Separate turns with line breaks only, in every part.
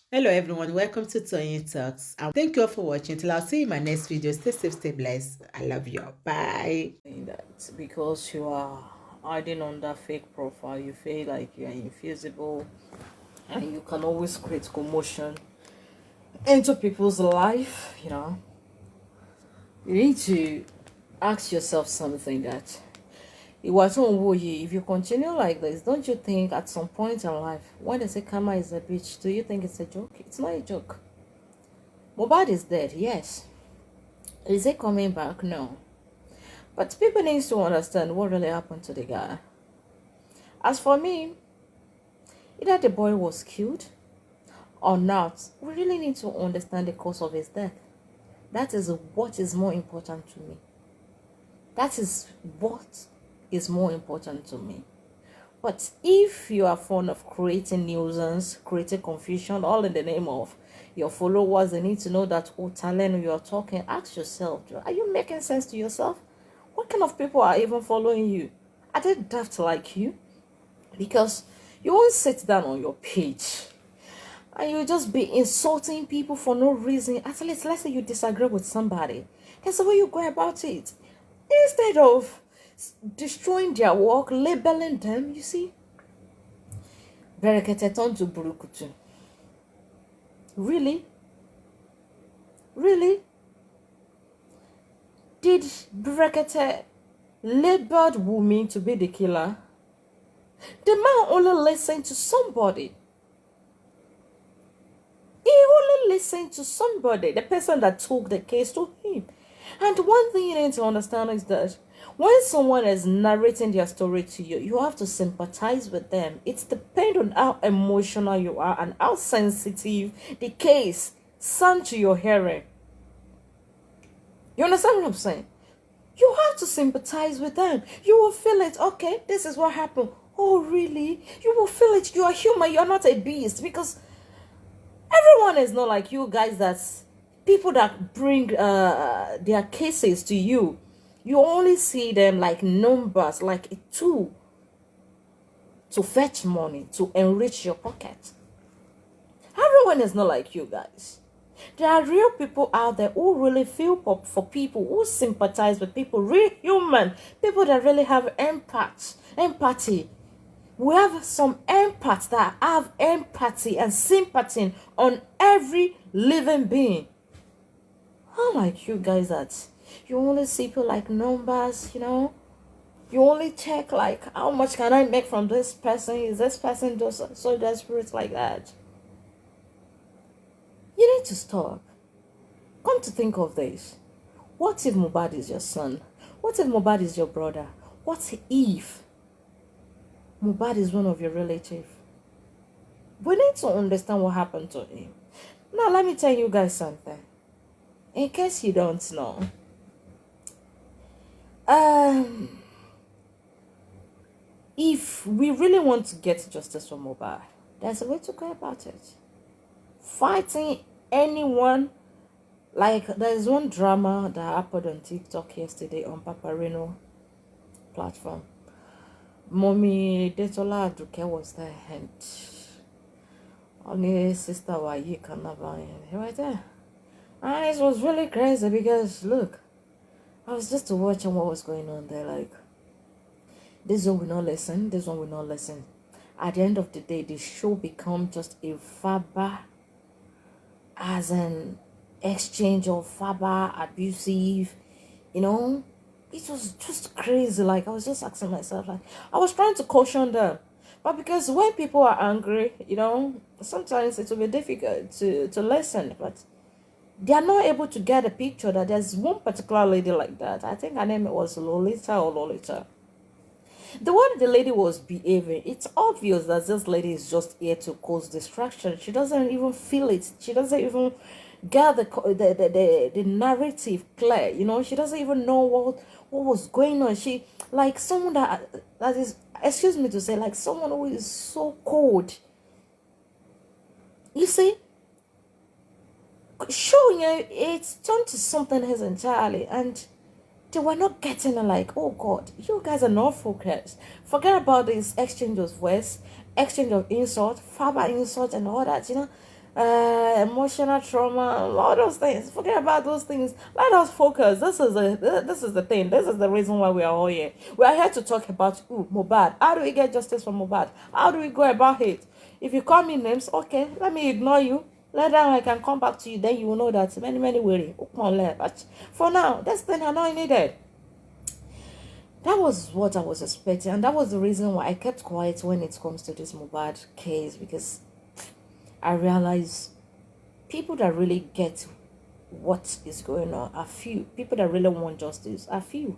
Hello everyone, welcome to Tony Talks. And thank you all for watching. Till I'll see you in my next video. Stay safe, stay blessed. I love you. Bye.
Saying that because you are hiding under fake profile, you feel like you are invisible and you can always create commotion into people's life. You need to ask yourself something that if you continue like this, don't you think at some point in life, when they say karma is a bitch, do you think it's a joke? It's not a joke. Mohbad is dead, yes. Is he coming back? No. But people need to understand what really happened to the guy. As for me, either the boy was killed or not, we really need to understand the cause of his death. That is what is more important to me. That is what is more important to me. But if you are fond of creating nuisance, creating confusion, all in the name of your followers, they need to know that talent you are talking. Ask yourself, are you making sense to yourself? What kind of people are even following you? Are they daft like you? Because you won't sit down on your page and you just be insulting people for no reason. At least, let's say you disagree with somebody. That's the way you go about it. Instead of destroying their work, labeling them, you see, Berekete turned to Burukutu. Really? Really? Did Berekete labeled Wumi to be the killer? The man only listened to somebody. He only listened to somebody, the person that took the case to him. And one thing you need to understand is that when someone is narrating their story to you, you have to sympathize with them. It's depend on how emotional you are and how sensitive the case sounds to your hearing. You understand what I'm saying? You have to sympathize with them. You will feel it. Okay, this is what happened. Oh, really? You will feel it. You are human. You are not a beast. Because everyone is not like you guys. That's people that bring their cases to you. You only see them like numbers, like a tool to fetch money, to enrich your pocket. Everyone is not like you guys. There are real people out there who really feel for people, who sympathize with people, real human, people that really have empathy. We have some empaths that have empathy and sympathy on every living being. Unlike you guys that you only see people like numbers. You only check like how much can I make from this person? Is this person just so desperate like that? You need to stop. Come to think of this. What if Muhbad is your son? What if Muhbad is your brother? What if Muhbad is one of your relatives? We need to understand what happened to him. Now, let me tell you guys something. In case you don't know, if we really want to get justice for Mohbad, there's a way to go about it. Fighting anyone, like there's one drama that happened on TikTok yesterday on Paparino platform. Mommy Detola Aduke was there and only sister Wayi Kanaba right there. And it was really crazy because look, I was just watching what was going on there. Like, this one will not listen, this one will not listen. At the end of the day, the show become just a faba, as an exchange of faba, abusive, you know. It was just crazy. Like, I was just asking myself, like, I was trying to caution them. But because when people are angry, sometimes it will be difficult to listen. But they are not able to get a picture that there's one particular lady like that. I think her name was Lolita. The way the lady was behaving, it's obvious that this lady is just here to cause distraction. She doesn't even feel it. She doesn't even get the narrative clear. She doesn't even know what was going on. She like someone that is, excuse me to say, like someone who is so cold. You see, showing it's turned to something else entirely, and they were not getting it. Like, oh God, you guys are not focused. Forget about this exchange of words, exchange of insult, verbal insult, and all that. emotional trauma, all those things. Forget about those things. Let us focus. This is the thing. This is the reason why we are all here. We are here to talk about Muhbad. How do we get justice for Muhbad? How do we go about it? If you call me names, okay, let me ignore you. Later I can come back to you. Then you will know that many worry. But for now, this thing I know needed. That was what I was expecting, and that was the reason why I kept quiet when it comes to this Mohbad case, because I realized people that really get what is going on are few. People that really want justice are few.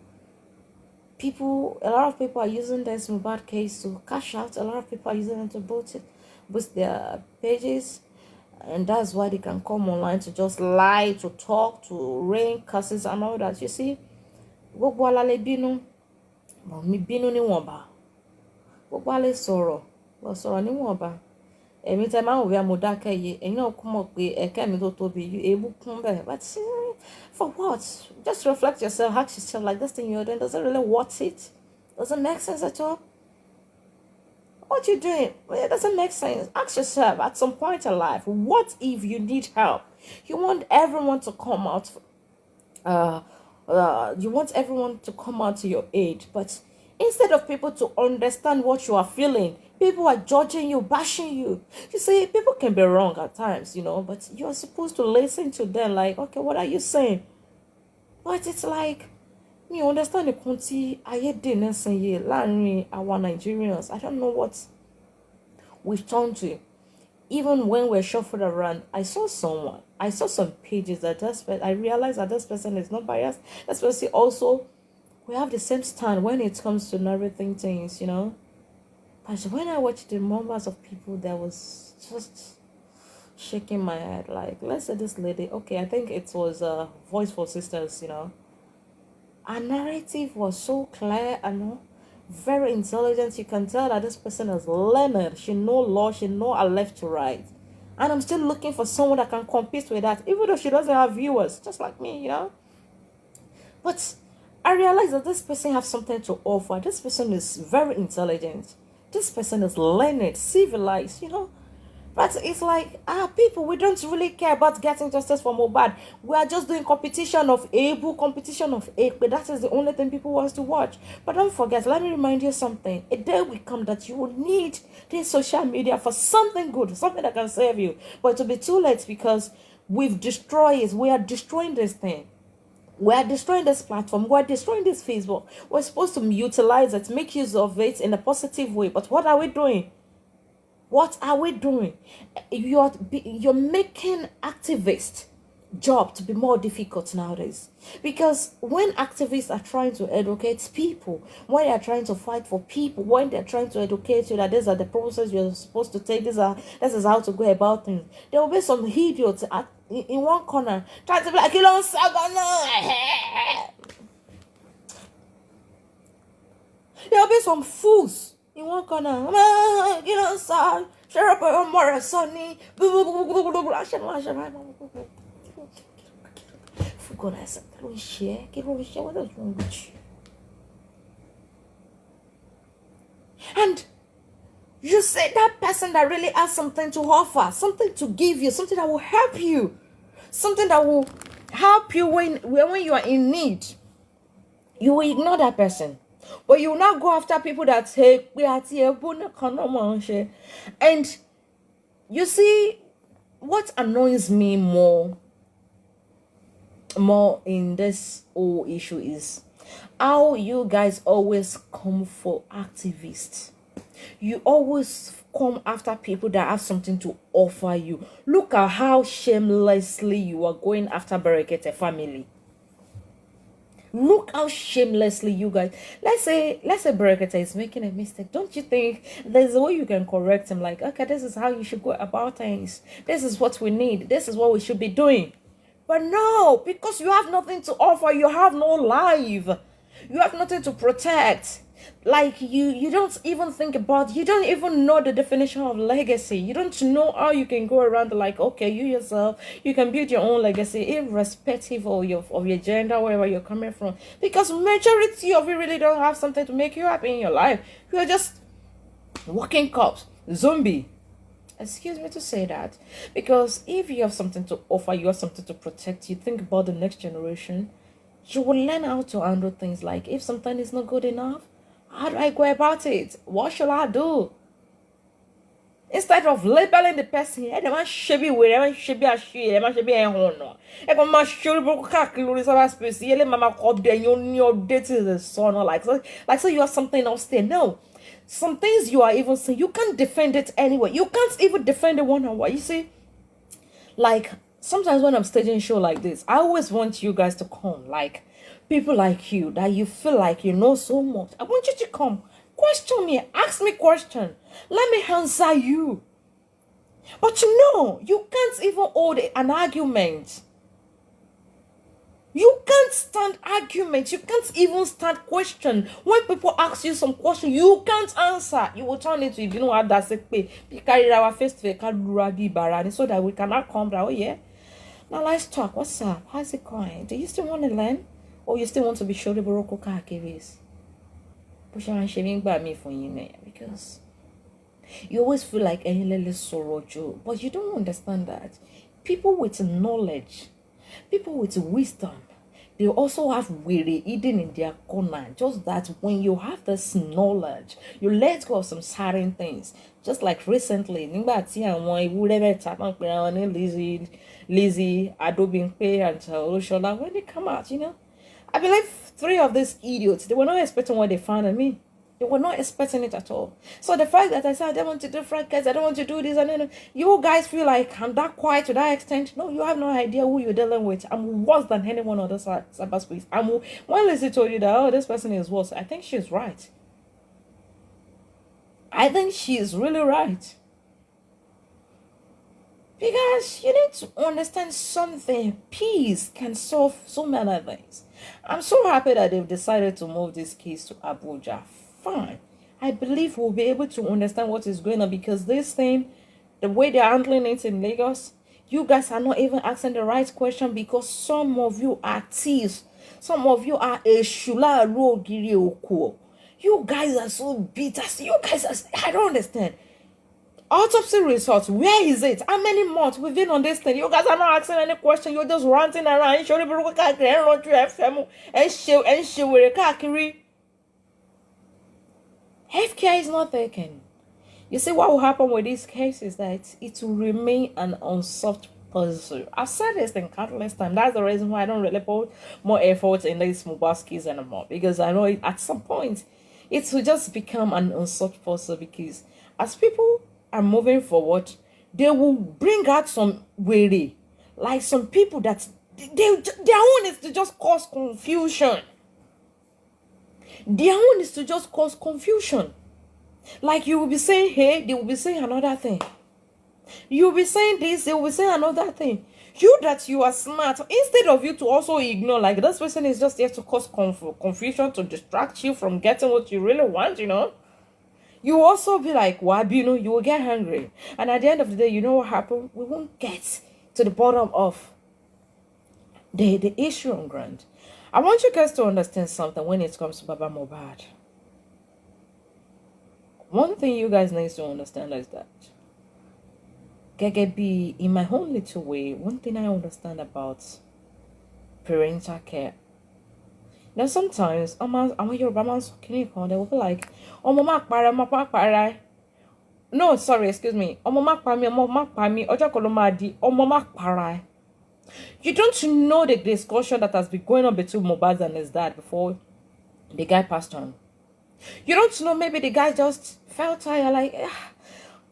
A lot of people are using this Mohbad case to cash out. A lot of people are using it to boost their pages, and that's why they can come online to just lie, to talk, to rain curses and all that. You see, gbogbo alale bínú, mi bínú níwọ̀nba. Gbogbo alẹ́ sọ̀rọ̀, lọ sọ̀rọ̀ níwọ̀nba. Èmi tẹ́ máa ń wò bí mo dákẹ́ yìí, ẹ̀yin náà kú mọ̀ pé ẹ̀kẹ́ mi tó tóbi èébú kún bẹ́ẹ̀. But for what? Just reflect yourself, ask yourself, like, this thing you're doing, does it really worth it? Does it make sense at all? What you doing? Well, it doesn't make sense. Ask yourself at some point in life, what if you need help? You want everyone to come out you want everyone to come out to your aid, but instead of people to understand what you are feeling, people are judging you, bashing you. You see, people can be wrong at times, but you're supposed to listen to them, like, okay, what are you saying? But it's like, me understand the country láàrin our Nigerians. I don't know what we've turned to. Even when we're shuffled around, I saw some pages that I realized that this person is not biased. This person also, we have the same stand when it comes to narrating things, But when I watched the numbers of people, that was just shaking my head. Like, let's say this lady, okay, I think it was Voice for Sisters, Her narrative was so clear and very intelligent. You can tell that this person is learned. She know law. She know her left to right. And I'm still looking for someone that can compete with that, even though she doesn't have viewers, just like me, But I realized that this person has something to offer. This person is very intelligent. This person is learned, civilized, But it's like, people, we don't really care about getting justice for Mohbad. We are just doing competition of able, competition of ape. But that is the only thing people want to watch. But don't forget, let me remind you something. A day will come that you will need this social media for something good, something that can save you. But it will be too late, because we've destroyed it. We are destroying this thing. We are destroying this platform. We are destroying this Facebook. We're supposed to utilize it, make use of it in a positive way. But what are we doing? What are we doing? You're making activist job to be more difficult nowadays. Because when activists are trying to educate people, when they are trying to fight for people, when they're trying to educate you that these are the process you're supposed to take, this is how to go about things, there will be some idiots in one corner trying to be like, there will be some fools in one corner, sir, share up your more sonny. For goodness sake, kí ló ń ṣe? What is wrong with you? And you say that person that really has something to offer, something to give you, something that will help you, something that will help you when you are in need. You will ignore that person. But you will not go after people that say, and you see, what annoys me more in this whole issue is how you guys always come for activists. You always come after people that have something to offer you. Look at how shamelessly you are going after Berekete family. Look how shamelessly you guys. Let's say Berekete is making a mistake. Don't you think there's a way you can correct him? Like, okay, this is how you should go about things. This is what we need. This is what we should be doing. But no, because you have nothing to offer. You have no life. You have nothing to protect. Like, you don't even think about, you don't even know the definition of legacy. You don't know how you can go around like, okay, you yourself, you can build your own legacy irrespective of your gender, wherever you're coming from. Because majority of you really don't have something to make you happy in your life. You're just walking corpse, zombie. Excuse me to say that. Because if you have something to offer, you have something to protect, you think about the next generation, you will learn how to handle things like if something is not good enough, how do I go about it? What shall I do? Instead of labeling the person, ẹ máa ṣe bí wèrè, ẹ máa ṣe bí àṣeyẹ, ẹ máa ṣe bí ẹhùn náà. Ẹ kàn máa ṣe orí burúkú káàkiri lórí cyberspace. Yẹlẹ máa kọ ọdẹ yín ó ní ọdẹ tí the sun or like so you have something else there. No. Some things you are even saying, you can't defend it anyway. You can't even defend it one on one. You see, like sometimes when I'm staging a show like this, I always want you guys to come. Like people like you that you feel like you know so much. I want you to come. Question me, ask me question. Let me answer you. But you can't even hold an argument. You can't stand argument. You can't even stand question. When people ask you some question, you can't answer. You will turn into, if you know what that's it. We carry our face to face so that we cannot come down. Oh yeah. Now let's talk. What's up? How's it going? Do you still want to learn? Or you still want to be sure the Boroko Kakiris? Push on shaving by me for you now, because you always feel like any little sorrow, but you don't understand that people with knowledge, people with wisdom, they also have weary hidden in their corner. Just that when you have this knowledge, you let go of some certain things. Just like recently, Lizzie, Adobe and Oshola, when they come out, I believe 3 of these idiots, they were not expecting what they found in me. They were not expecting it at all. So the fact that I said I don't want to do franchise, I don't want to do this, and then you guys feel like I'm that quiet to that extent. No, you have no idea who you're dealing with. I'm worse than anyone on this cyberspace. When Lizzie told you that, oh, this person is worse, I think she's right. I think she's really right. Because you need to understand something. Peace can solve so many things. I'm so happy that they've decided to move this case to Abuja. Fine. I believe we'll be able to understand what is going on, because this thing, the way they're handling it in Lagos, you guys are not even asking the right question, because some of you are thieves. Some of you are a shula rogiri okuo. You guys are so bitter. You guys are, I don't understand. Autopsy results, where is it? How many months we've been on this thing? You guys are not asking any question. You're just ranting around. Healthcare is not taken. You see, what will happen with this case is that it will remain an unsolved puzzle. I've said this in countless times. That's the reason why I don't really put more effort in these Muhbad case anymore. Because I know at some point it will just become an unsolved puzzle. Because as people are moving forward, they will bring out some way, like some people that their own is to just cause confusion. Their own is to just cause confusion. Like you will be saying, hey, they will be saying another thing. You will be saying this, they will be saying another thing. You that you are smart, instead of you to also ignore, like this person is just there to cause confusion, to distract you from getting what you really want, You will also be like, Wabi, you will get hungry. And at the end of the day, you know what happened? We won't get to the bottom of the issue on ground. I want you guys to understand something when it comes to Baba Mohbad. One thing you guys need to understand is that, Gegebi, in my own little way, one thing I understand about parental care. Now sometimes I'm your mama's they will be like, oh mama para. No, sorry, excuse me. Oh mama pami, oja kolomadi, oh mama para. You don't know the discussion that has been going on between Mohbad and his dad before the guy passed on. You don't know, maybe the guy just felt tired, like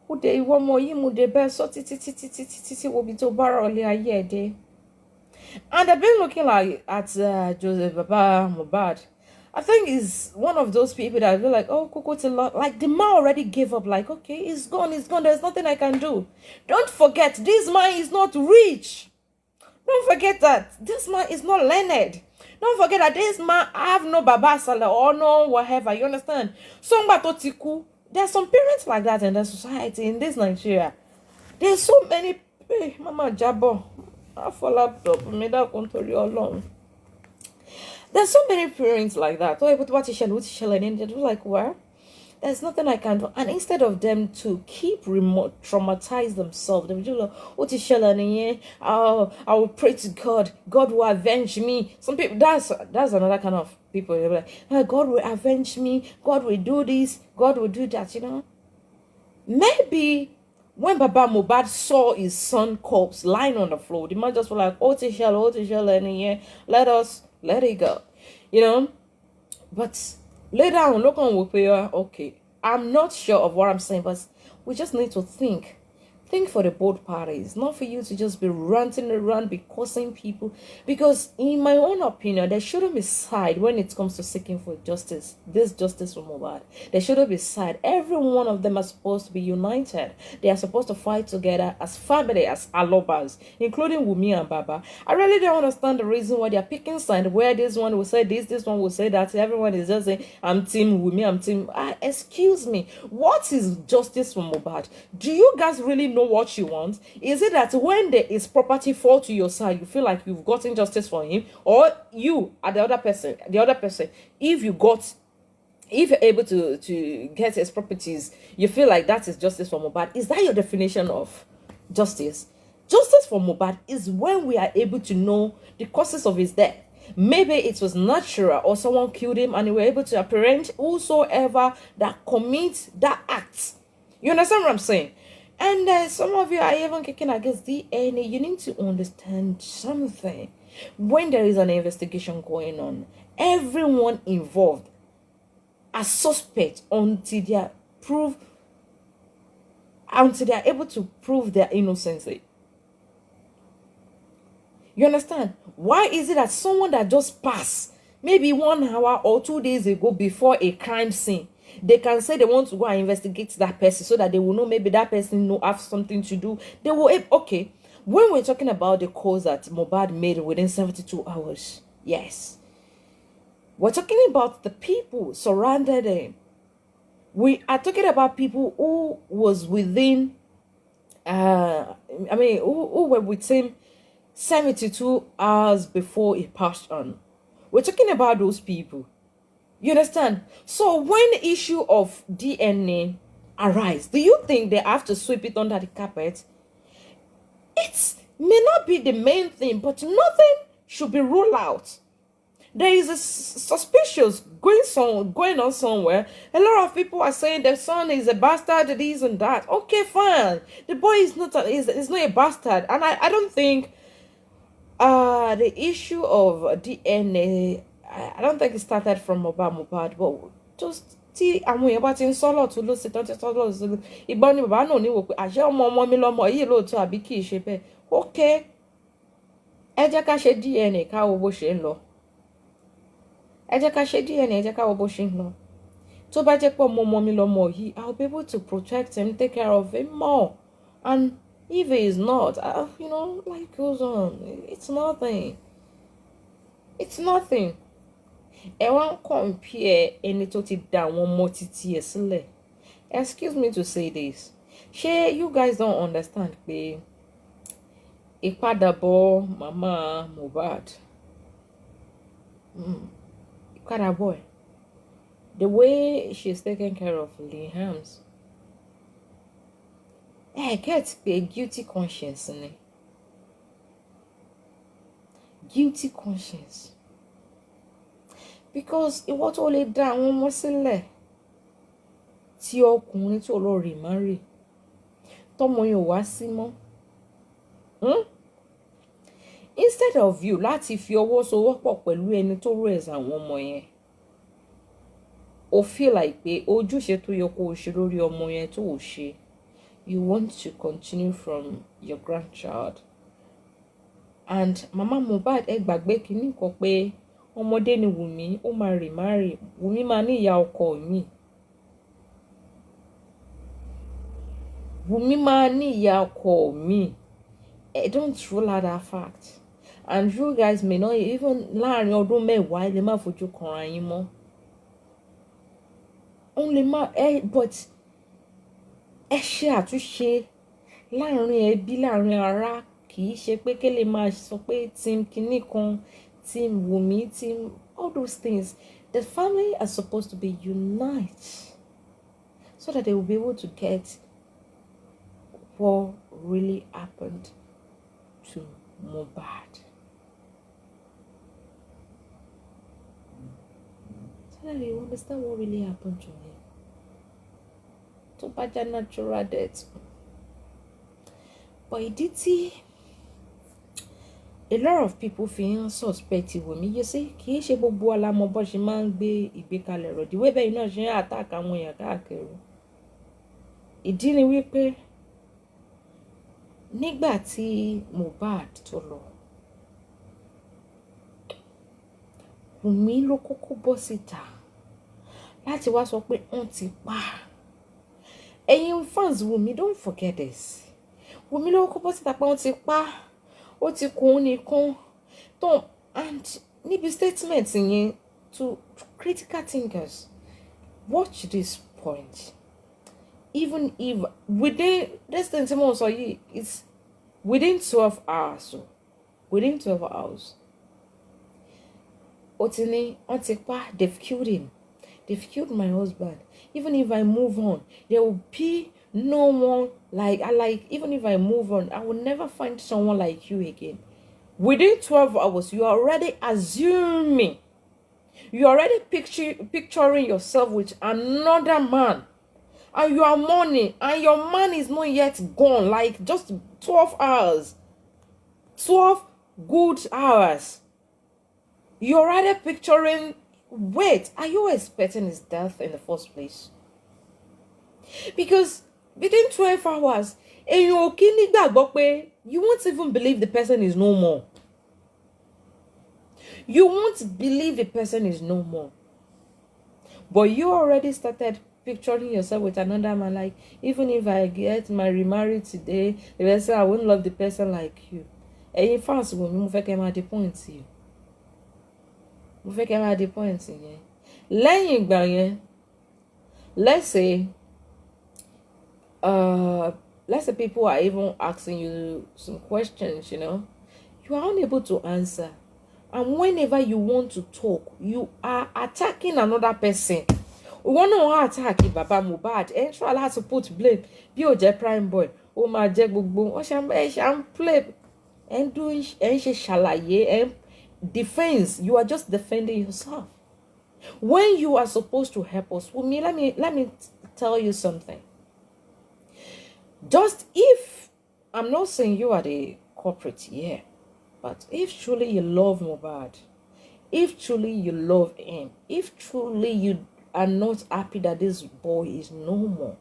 who they want more you the best so titi will be to borrow earlier year day. And I've been looking like at Joseph Baba Muhbad. I think he's one of those people that I feel like, oh, Coco, like the man already gave up. Like, okay, it's gone. There's nothing I can do. Don't forget, this man is not rich. Don't forget that this man is not learned. Don't forget that this man have no Baba Salah or no whatever. You understand? There's some parents like that in the society in this Nigeria. There's so many. Hey, Mama Jabo. There's so many parents like that. Oh, but what is she like? And they're like, well, There's nothing I can do. And instead of them to keep traumatize themselves, they will just like, what is Shelly? Oh, I will pray to God. God will avenge me. Some people, that's another kind of people. They'll be like, oh, God will avenge me. God will do this. God will do that, Maybe when Baba Muhbad saw his son corpse lying on the floor, the man just was like, oh, Tishala, let it go. But later on, look on Wupia, okay. I'm not sure of what I'm saying, but we just need to think. Think for the both parties, not for you to just be ranting around, be cursing people. Because in my own opinion, there shouldn't be side when it comes to seeking for justice. This justice for Mohbad. There shouldn't be side. Every one of them are supposed to be united. They are supposed to fight together as family, as alobas, including Wumi and Baba. I really don't understand the reason why they are picking side, where this one will say this one will say that. Everyone is just saying, I'm team Wumi, I'm team... excuse me, what is justice for Mohbad? Do you guys really know what you want? Is it that when there is property fall to your side, you feel like you've gotten justice for him, or you are the other person, if you're able to get his properties, you feel like that is justice for Mohbad? Is that your definition of justice? Justice for Mohbad is when we are able to know the causes of his death. Maybe it was natural or someone killed him and we were able to apprehend whosoever that commits that act. You understand what I'm saying? And some of you are even kicking against DNA. You need to understand something. When there is an investigation going on, everyone involved are suspect until they are able to prove their innocence. You understand? Why is it that someone that just passed maybe 1 hour or 2 days ago before a crime scene, they can say they want to go and investigate that person so that they will know maybe that person have something to do. They will, okay, when we're talking about the calls that Mohbad made within 72 hours, yes, we're talking about the people surrounded him. We are talking about people who was within, who were with him 72 hours before he passed on. We're talking about those people. You understand? So when the issue of DNA arise, do you think they have to sweep it under the carpet? It may not be the main thing, but nothing should be ruled out. There is a suspicious going on somewhere. A lot of people are saying their son is a bastard, this and that. Okay, fine. The boy is not a bastard, and I don't think the issue of DNA, I don't think it started from Mohbad, but just tí àwọn èèyàn bá ti ń sọ́lọ̀ tó ló ṣe tán ti sọ́lọ̀ tó ló ìgbọ́n ni bàbá náà ní wò pé àṣẹ ọmọ mi lọ́mọ yìí lóòótọ́ àbí kì í ṣe bẹ́ẹ̀. Okay, ẹ jẹ́ ká ṣe DNA ká wo bó ṣe ń lọ. Ẹ jẹ́ ká ṣe DNA, ẹ jẹ́ ká wo bó ṣe ń lọ. Tó bá jẹ́ pé ọmọ mi lọ́mọ yìí, I'll be able to protect him, take care of him more. And if it is not, life goes on. It's nothing. It's nothing. Ẹ wá ń compare ẹni tó ti dà àwọn ọmọ títí ẹ̀ sílẹ̀. Excuse me to say this. Ṣé you guys don't understand pé ìpadàbọ̀ màmá Mohbad, ìpadàbọ̀ ẹ̀, the way she's taking care of Liam's, get a guilty conscience ni. Guilty conscience. Because ìwọ tó lè dá àwọn ọmọ sílẹ̀ tí ọkùnrin tó lọ rì má rì tọmọ yẹn ò wá sí mọ́. Instead of you láti fi ọwọ́ sowọ́pọ̀ pẹ̀lú ẹni tó raise àwọn ọmọ yẹn, o feel like pé ojúṣe tó yẹ kó o ṣe lórí ọmọ yẹn tó o ṣe. You want to continue from your grandchild. And Mama Mohbad ẹ gbàgbé kìíní kan pé ọmọdé ni Wùmí, ó máa rì má rì. Wùmí máa ní ìyá ọkọ mi. Wùmí máa ní ìyá ọkọ mi. Don't rule out that fact. And you guys may not even láàrin ọdún mẹ́wàá lè má fojú kanra yín mọ́. Only but ẹ ṣe àtúnṣe láàrin ẹbí, láàrin ará, kì í ṣe pé kí lè máa sọ pé team kinní kan, team Wùmí, team all those things. The family are supposed to be united. so that they will be able to get what really happened to Muhbad. So that they understand what really happened to him. To bad natural death. But ìdí tí a lot of people fi suspect Wunmi, you see, kì í ṣe gbogbo wa la mọ bó ṣe máa ń gbé ìgbékalẹ̀ rọ̀ the way bẹ́ẹ̀ náà ṣe ń attack àwọn èèyàn káàkiri. Ìdí ni wípé nígbà tí Mohbad tó lọ, Wunmi ló kọ́kọ́ bọ́ síta láti wá sọ pé wọ́n ti pa. Ẹ̀yin fans Wunmi, don't forget this. Wunmi ló kọ́kọ́ bọ́ síta pé wọ́n ti pa. Ó ti kún nìkan. And níbi statement yẹn to critical thinkers, watch this point. Even if within this thing it's within 12 hours. So within 12 hours. Otini, they've killed him. They've killed my husband. Even if I move on, there will be no one even if I move on, I will never find someone like you again. Within 12 hours, you are already assuming. You're already picturing yourself with another man. And you are mourning. And your man is not yet gone. Like just 12 hours. 12 good hours. You're already picturing. Wait, are you expecting his death in the first place? Because within 12 hours, you won't even believe the person is no more. You won't believe the person is no more. But you already started picturing yourself with another man. Like, even if I get remarried today, the person, I won't love the person like you. And in France, we move at the point here. Move at the point here. Let's say people are even asking you some questions, you are unable to answer. And whenever you want to talk, you are attacking another person. We want to attack Baba Muhbad. And try has to put blame. Be your prime boy. Oh my jack boom. Oh sham play. And doing and she shalaye and defense. You are just defending yourself. When you are supposed to help us, let me tell you something. Just if, I'm not saying you are the culprit, yeah, but if truly you love Mohbad, if truly you love him, if truly you are not happy that this boy is no more,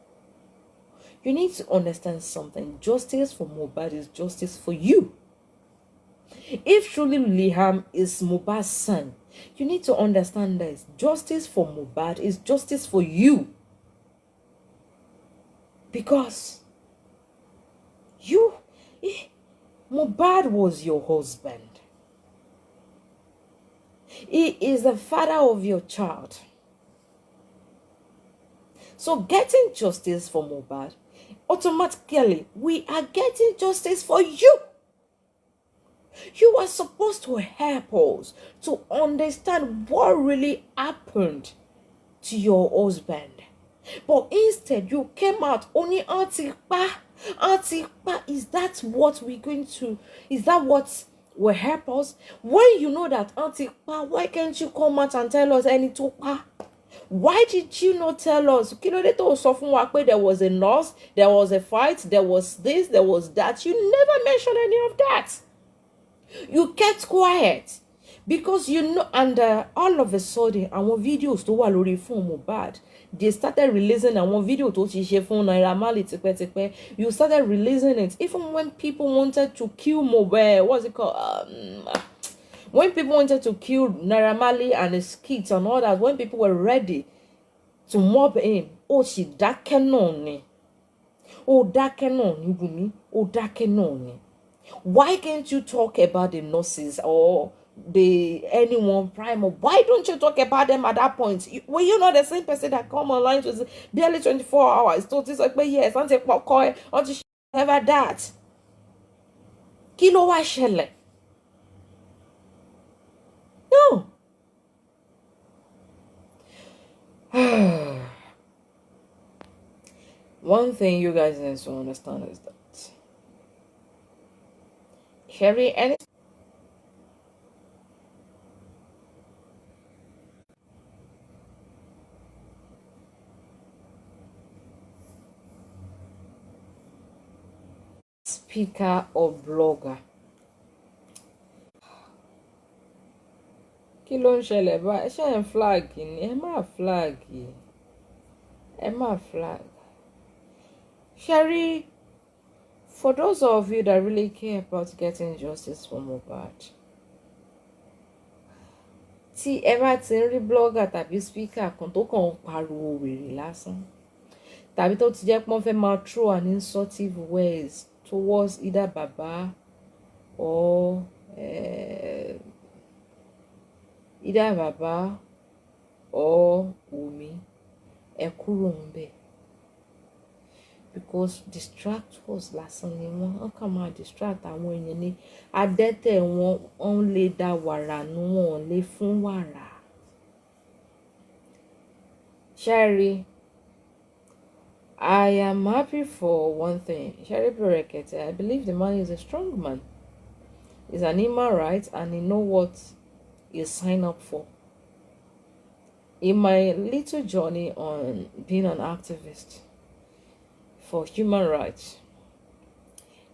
you need to understand something. Justice for Mohbad is justice for you. If truly Liam is Mohbad's son, you need to understand this. Justice for Mohbad is justice for you. Because Mohbad was your husband. He is the father of your child. So getting justice for Mohbad, automatically, we are getting justice for you. You are supposed to help us to understand what really happened to your husband. But instead, you came out only Antipa. Is that what we're going to? Is that what will help us? When you know that Antipa, why can't you come out and tell us any topa? Why did you not tell us? There was a nurse, there was a fight, there was this, there was that. You never mentioned any of that. You kept quiet. Because and all of a sudden, our videos to wà lórí fún Mohbad, they started releasing one video to ti ṣe fún Naira Marley tipẹ́tipẹ́. You started releasing it even when people wanted to kill Mohbad. What's it called? When people wanted to kill Naira Marley and his kids and all that, when people were ready to mob him, she dákẹ́ náà ni. Dákẹ́ náà ni Wunmi. Dákẹ́ náà ni. Why can't you talk about the nurses or anyone primal? Why don't you talk about them at that point? Were you not the same person that come online to barely 24 hours? Told this like, yes, aren't you ever that? Kí ló wá ṣẹlẹ̀? No. One thing you guys need to understand is that Sherry any speaker or blogger. Kí ló ń ṣẹlẹ̀ bá ẹ ṣe ń flag ni ẹ má flag ẹ má flag. Sherry, for those of you that really care about getting justice for Mohbad, tí ẹ bá ti ń rí blogger tàbí speaker kan tó kàn ń pariwo wèrè lásán, tàbí tó ti jẹ́ pé wọ́n fẹ́ máa throw an insultive words towards either baba or either baba or Wumi, ẹ kúrò ń bẹ̀, because distractors lásán ni wọ́n kàn máa distract àwọn èèyàn ní adẹ́tẹ̀ wọn lè dá wàrà nù wọn lè fún wàrà. Sherry, I am happy for one thing. Sherry Berekete, I believe the man is a strong man. He's an human right and he know what he signed up for. In my little journey on being an activist for human rights,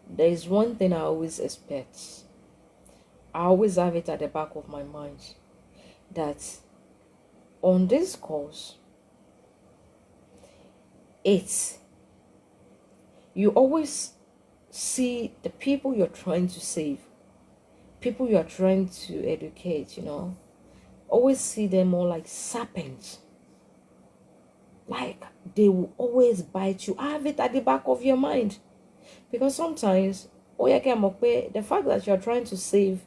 there is one thing I always expect. I always have it at the back of my mind that on this cause, you always see the people you're trying to save, people you're trying to educate, always see them more like serpents. Like they will always bite you. Have it at the back of your mind. Because sometimes, the fact that you're trying to save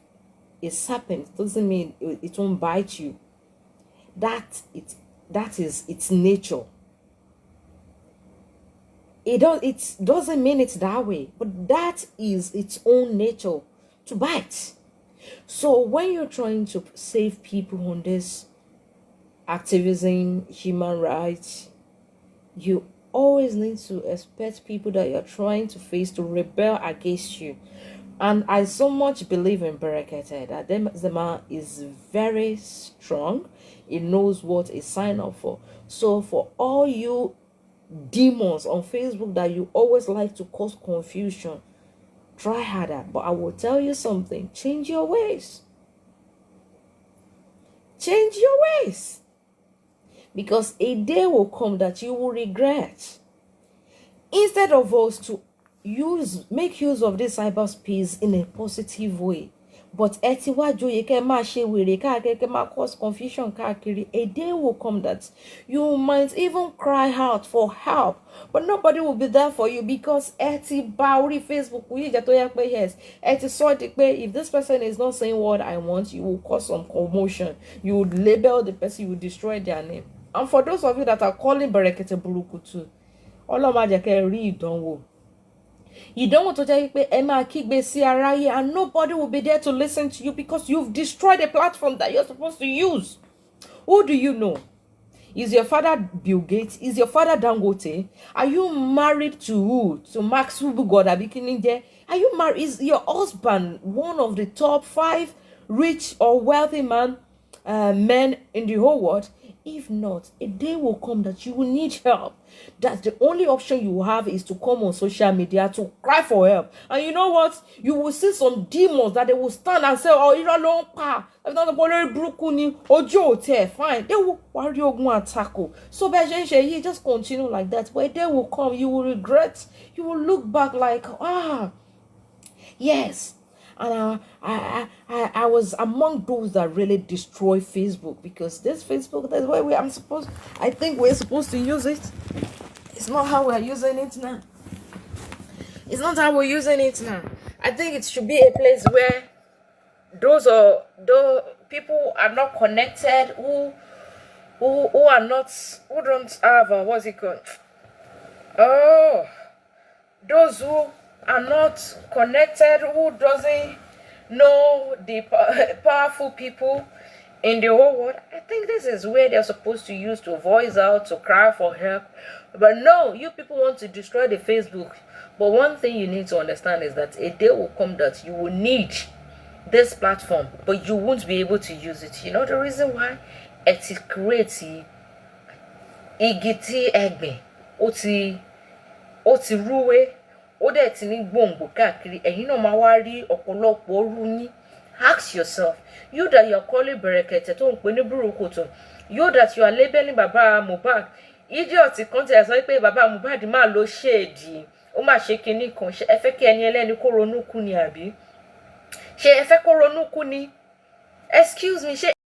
a serpent doesn't mean it won't bite you. That is its nature. It doesn't mean it's that way, but that is its own nature, to bite. So when you're trying to save people on this activism, human rights, you always need to expect people that you're trying to face to rebel against you. And I so much believe in Berekete that the man is very strong. He knows what he signed up for. So for all you demons on Facebook that you always like to cause confusion, try harder. But I will tell you something. Change your ways. Change your ways. Because a day will come that you will regret. Instead of us to make use of this cyberspace in a positive way, but cause confusion. A day will come that you might even cry out for help, but nobody will be there for you because Facebook yes, if this person is not saying what I want, you will cause some commotion. You would label the person, you would destroy their name. And for those of you that are calling Berekete Burukutu, you don't want to tell and nobody will be there to listen to you because you've destroyed the platform that you're supposed to use. Who do you know? Is your father Bill Gates? Is your father Dangote? Are you married to who? To Max Abiik? Are you married? Is your husband one of the top 5 rich or wealthy men in the whole world? If not, a day will come that you will need help. That the only option you have is to come on social media to cry for help. And you know what? You will see some demons that they will stand and say, oh, you're long pa. Fine. They will worry and tackle. So you just continue like that. But a day will come, you will regret. You will look back like, yes. And I was among those that really destroy Facebook, because this Facebook, that's where I think we're supposed to use it. It's not how we're using it now. It's not how we're using it now. I think it should be a place where those people are not connected, who don't have what's it called? Those who are not connected, who doesn't know the powerful people in the whole world. I think this is where they're supposed to use to voice out, to cry for help. But no, you people want to destroy the Facebook. But one thing you need to understand is that a day will come that you will need this platform, but you won't be able to use it. You know the reason why? It creates igi tí ẹ̀gbìn ó ti rúwé, ó dẹ̀ ti ní gbòǹgbò káàkiri. Ẹ̀yin náà máa wá rí ọ̀pọ̀lọpọ̀ orú yín. Ask yourself, you that you are calling Berekete tó ń pè ní burúkutu, you that you are labeling Baba Mohbad, idiot kan tẹ̀ sọ pé Baba Mohbad máa lo ṣéèdì, ó máa ṣe kinní kan, ṣé ẹ fẹ́ kí ẹni ẹlẹ́ni kó ronú kú ni àbí? Ṣé ẹ fẹ́ kó ronú kú ni? Excuse me, ṣé